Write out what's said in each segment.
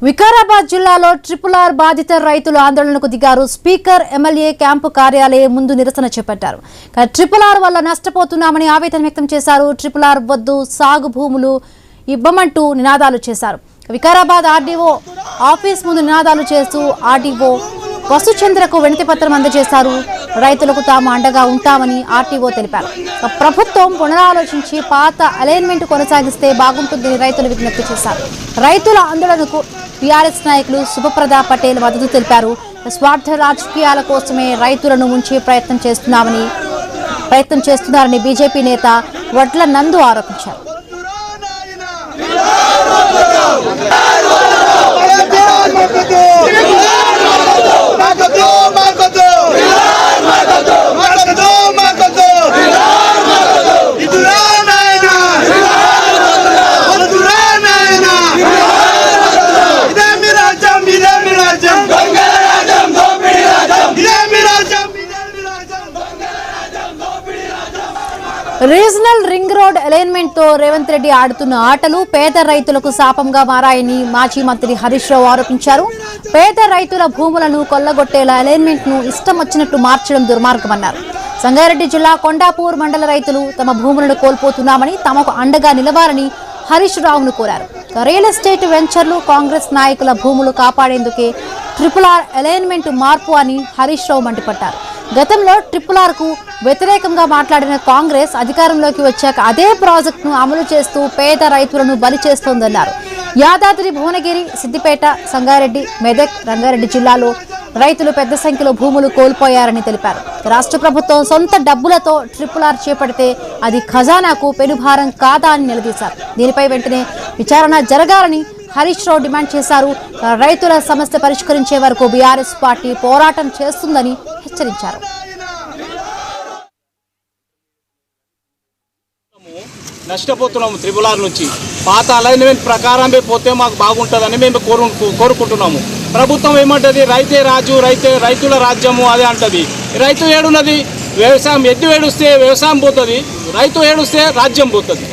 వికారాబాద్ జిల్లాలో RRR బాధిత రైతులు ఆందోళనకు దిగారు. స్పీకర్ ఎమ్మెల్యే క్యాంపు కార్యాలయం ముందు నిరసన చేపట్టారు. RRR వల్ల నష్టపోతున్నామని ఆవేదన వ్యక్తం చేశారు. RRR వద్దు సాగు భూములు ఇవ్వమంటూ నినాదాలు చేశారు. వికారాబాద్ ఆర్డీఓ ఆఫీస్ ముందు నినాదాలు చేస్తూ ఆర్డీఓ వసుచంద్రకు వినతి పత్రం అందజేశారు. రైతులకు తాము అండగా ఉంటామని ఆర్టీఓ తెలిపారు. ప్రభుత్వం పునరాలోచించి పాత అలైన్మెంట్ కొనసాగిస్తే బాగుంటుందని రైతులు విజ్ఞప్తి చేశారు. రైతుల ఆందోళనకు టీఆర్ఎస్ నాయకులు శుభప్రద పటేల్ మద్దతు తెలిపారు. స్వార్థ రాజకీయాల కోసమే రైతులను ముంచే ప్రయత్నం చేస్తున్నారని బీజేపీ నేత వడ్ల నందు ఆరోపించారు. రీజనల్ రింగ్ రోడ్ అలైన్మెంట్ తో రేవంత్ రెడ్డి ఆడుతున్న ఆటలు పేద రైతులకు శాపంగా మారాయని మాజీ మంత్రి హరీష్ రావు ఆరోపించారు. పేద రైతుల భూములను కొల్లగొట్టేలా అలైన్మెంట్ ను ఇష్టం వచ్చినట్టు మార్చడం దుర్మార్గమన్నారు. సంగారెడ్డి జిల్లా కొండాపూర్ మండల రైతులు తమ భూములను కోల్పోతున్నామని తమకు అండగా నిలవాలని హరీష్ రావును కోరారు. రియల్ ఎస్టేట్ వెంచర్లు కాంగ్రెస్ నాయకుల భూములు కాపాడేందుకే RRR అలైన్మెంట్ మార్పు అని హరీష్ రావు మండిపడ్డారు. గతంలో RRR కు వ్యతిరేకంగా మాట్లాడిన కాంగ్రెస్ అధికారంలోకి వచ్చాక అదే ప్రాజెక్టును అమలు చేస్తూ పేద రైతులను బలి చేస్తోందన్నారు. యాదాద్రి, భువనగిరి, సిద్దిపేట, సంగారెడ్డి, మెదక్, రంగారెడ్డి జిల్లాలో రైతులు పెద్ద సంఖ్యలో భూములు కోల్పోయారని తెలిపారు. రాష్ట్ర ప్రభుత్వం సొంత డబ్బులతో RRR చేపడితే అది ఖజానాకు పెనుభారం కాదా అని నిలదీశారు. దీనిపై వెంటనే విచారణ జరగాలని హరీష్ రావు డిమాండ్ చేశారు. రైతుల సమస్య పరిష్కరించే వరకు బీఆర్ఎస్ పార్టీ పోరాటం చేస్తుందని హెచ్చరించారు. నష్టపోతున్నాము. RRR నుంచి పాత అలైన్మెంట్ ప్రకారమే పోతే మాకు బాగుంటుందని మేము కోరుకుంటున్నాము. ప్రభుత్వం ఏమంటది, రైతే రాజు, రైతుల రాజ్యము అదే అంటది. రైతు ఏడున్నది, వ్యవసాయం ఎద్దు ఏడుస్తే వ్యవసాయం పోతుంది, రైతు ఏడుస్తే రాజ్యం పోతుంది.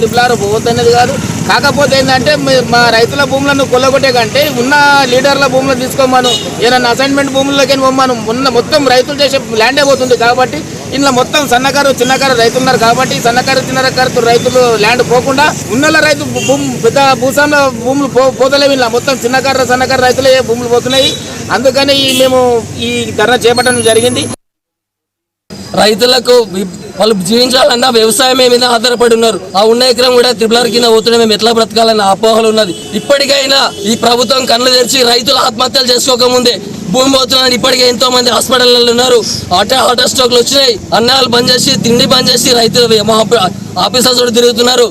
RRR పోవద్దనేది కాదు. కాకపోతే ఏంటంటే మా రైతుల భూములను కొల్లగొట్టే కంటే ఉన్న లీడర్ల భూములను తీసుకోమను, ఏదన్నా అసైన్మెంట్ భూముల్లోకి పోమ్మను. మొత్తం రైతులు చేసే ల్యాండే పోతుంది. కాబట్టి ఇందులో మొత్తం సన్నకారు చిన్నకారు రైతులు ఉన్నారు. కాబట్టి సన్నకారు చిన్నకారు రైతులు ల్యాండ్ పోకుండా ఉన్నల రైతు పెద్ద భూస్వాముల భూములు పోతలేవు. ఇలా మొత్తం చిన్నకారు సన్నకారు రైతులే భూములు పోతున్నాయి. అందుకని మేము ఈ ధర్నా చేపట్టడం జరిగింది. రైతులకు వాళ్ళు జీవించాలన్నా వ్యవసాయమే మీద ఆధారపడి ఉన్నారు. ఆ ఉన్న ఎకరం కూడా RRR కింద పోతుంటే మేము ఎట్లా బ్రతకాలన్న అపోహలు ఉన్నది. ఇప్పటికైనా ఈ ప్రభుత్వం కళ్ళు తెరిచి రైతులు ఆత్మహత్యలు చేసుకోకముందే భూమి పోతున్నారు. ఇప్పటికే ఎంతో మంది హాస్పిటల్లో ఉన్నారు. హార్ట్ స్ట్రోక్లు వచ్చినాయి. అన్నాలు బంద్ చేసి తిండి బంద్ చేసి రైతులు ఆఫీసర్స్ కూడా తిరుగుతున్నారు.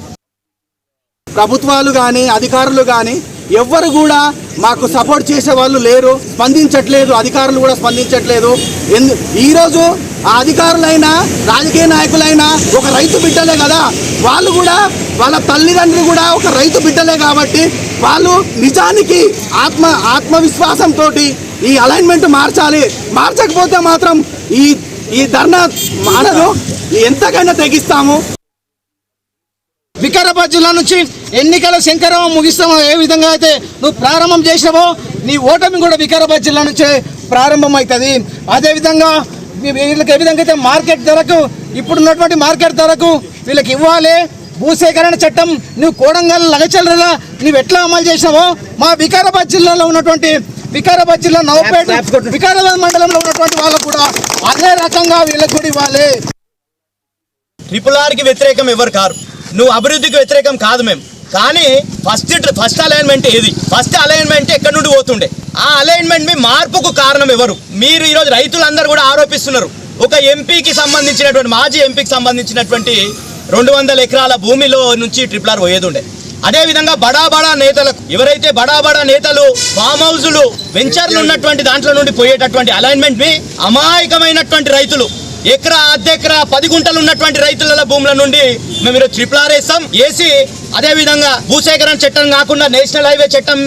ప్రభుత్వాలు కానీ అధికారులు కానీ ఎవ్వరు కూడా మాకు సపోర్ట్ చేసే వాళ్ళు లేరు, స్పందించట్లేదు. అధికారులు కూడా స్పందించట్లేదు. ఈరోజు ఆ అధికారులైనా రాజకీయ నాయకులైనా ఒక రైతు బిడ్డలే కదా. వాళ్ళు కూడా వాళ్ళ తల్లిదండ్రులు కూడా ఒక రైతు బిడ్డలే. కాబట్టి వాళ్ళు నిజానికి ఆత్మవిశ్వాసంతో ఈ అలైన్మెంట్ మార్చాలి. మార్చకపోతే మాత్రం ఈ ధర్నా మానదు, ఎంతకైనా తెగిస్తాము. వికారాబాద్ జిల్లా నుంచి ఎన్నికల శంకరం ముగిస్తామో ఏ విధంగా అయితే నువ్వు ప్రారంభం చేసినావో నీ ఓటమి కూడా వికారాబాద్ జిల్లా నుంచే ప్రారంభం అవుతుంది. అదేవిధంగా వీళ్ళకి ఏ విధంగా అయితే మార్కెట్ ధరకు ఇప్పుడున్నటువంటి మార్కెట్ ధరకు వీళ్ళకి ఇవ్వాలి. భూసేకరణ చట్టం నువ్వు కోడంగల్ లగచర్ల నువ్వు ఎట్లా అమలు చేసినావో మా వికారాబాద్ జిల్లాలో ఉన్నటువంటి వికారాబాద్ జిల్లా నవపేట వికారాబాద్ మండలంలో ఉన్నటువంటి వాళ్ళకు కూడా అదే రకంగా వీళ్ళకి కూడా ఇవ్వాలి. RRRకి వ్యతిరేకం ఎవరు కారు, నువ్వు అభివృద్ధికి వ్యతిరేకం కాదు మేము. కానీ ఫస్ట్ అలైన్మెంట్ ఏది? ఫస్ట్ అలైన్మెంట్ ఎక్కడి నుండి పోతుండే? ఆ అలైన్మెంట్ మీ మార్పుకు కారణం ఎవరు? మీరు ఈరోజు రైతులందరూ కూడా ఆరోపిస్తున్నారు. ఒక ఎంపీకి సంబంధించినటువంటి మాజీ ఎంపీకి సంబంధించినటువంటి 200 ఎకరాల భూమిలో నుంచి RRR పోయేదుండే. అదేవిధంగా బడా నేతలకు, ఎవరైతే బడా నేతలు ఫామ్ హౌజులు వెంచర్లు ఉన్నటువంటి దాంట్లో నుండి పోయేటటువంటి అలైన్మెంట్ మీ అమాయకమైనటువంటి రైతులు ఎకరా అర్ధెకరా 10 గుంటలు ఉన్నటువంటి రైతుల భూముల నుండి మేము RRR వేస్తాం. వేసి అదేవిధంగా భూసేకరణ చట్టం కాకుండా నేషనల్ హైవే చట్టం